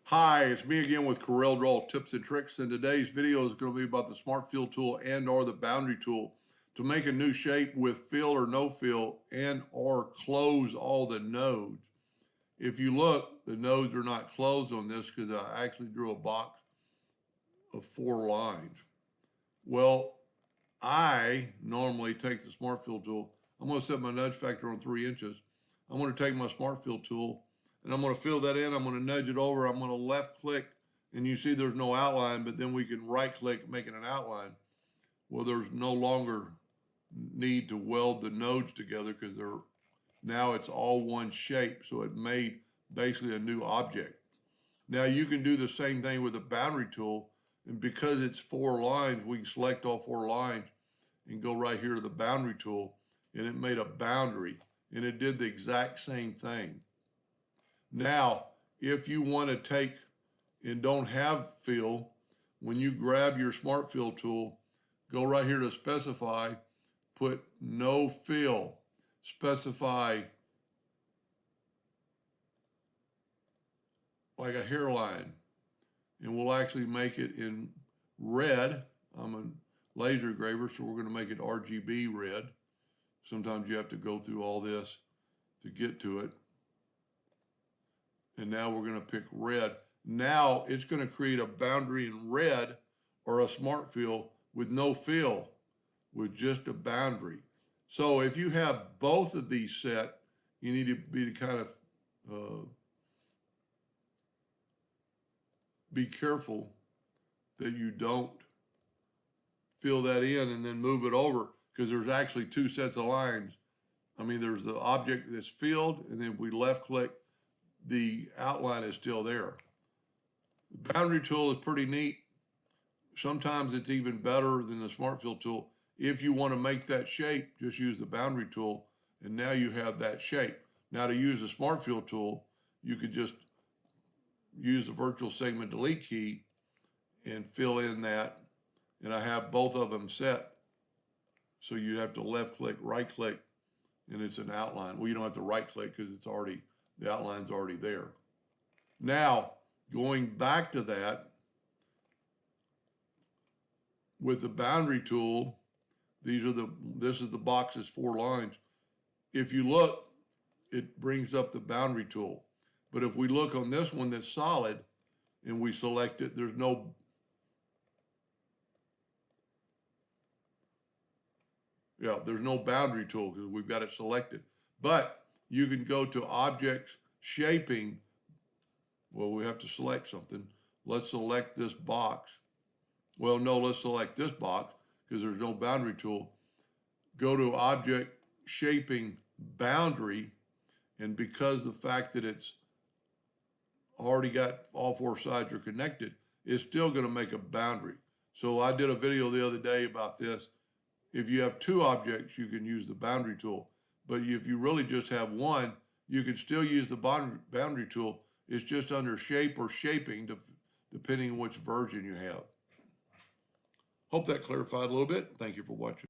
Hi, it's me again with Corel Draw Tips and Tricks, and today's video is going to be about the Smart Fill tool and or the boundary tool to make a new shape with fill or no fill and or close all the nodes. If you look, the nodes are not closed on this because I actually drew a box of 4 lines. Well, I normally take the Smart Fill tool. I'm going to set my nudge factor on 3 inches. I'm going to take my Smart Fill tool and I'm going to fill that in. I'm going to nudge it over. I'm going to left click and you see there's no outline, but then we can right click, making an outline. Well, there's no longer need to weld the nodes together because now it's all one shape. So it made basically a new object. Now you can do the same thing with the boundary tool. And because it's 4 lines, we can select all 4 lines and go right here to the boundary tool, and it made a boundary, and it did the exact same thing. Now, if you want to take and don't have fill, when you grab your Smart Fill tool, go right here to specify, put no fill, specify like a hairline, and we'll actually make it in red. I'm a laser engraver, so we're going to make it RGB red. Sometimes you have to go through all this to get to it. And now we're going to pick red. Now it's going to create a boundary in red or a Smart Fill with no fill, with just a boundary. So if you have both of these set, you need to be kind of be careful that you don't fill that in and then move it over, because there's actually 2 sets of lines. I mean, there's the object that's filled, and then if we left click, the outline is still there. The boundary tool is pretty neat. Sometimes it's even better than the Smart Fill tool. If you want to make that shape, just use the boundary tool, and now you have that shape. Now to use the Smart Fill tool, you could just use the virtual segment delete key and fill in that, and I have both of them set. So you'd have to left click, right click, and it's an outline. Well, you don't have to right click because the outline's already there. Now, going back to that, with the boundary tool, this is the box's 4 lines. If you look, it brings up the boundary tool. But if we look on this one that's solid and we select it, there's no boundary tool because we've got it selected. But you can go to Objects, Shaping. Well, we have to select something. Let's select this box. Well, no, let's select this box because there's no boundary tool. Go to Object, Shaping, Boundary, and because the fact that it's already got all 4 sides are connected, it's still going to make a boundary. So I did a video the other day about this. If you have 2 objects, you can use the boundary tool. But if you really just have one, you can still use the boundary tool. It's just under shape or shaping, depending on which version you have. Hope that clarified a little bit. Thank you for watching.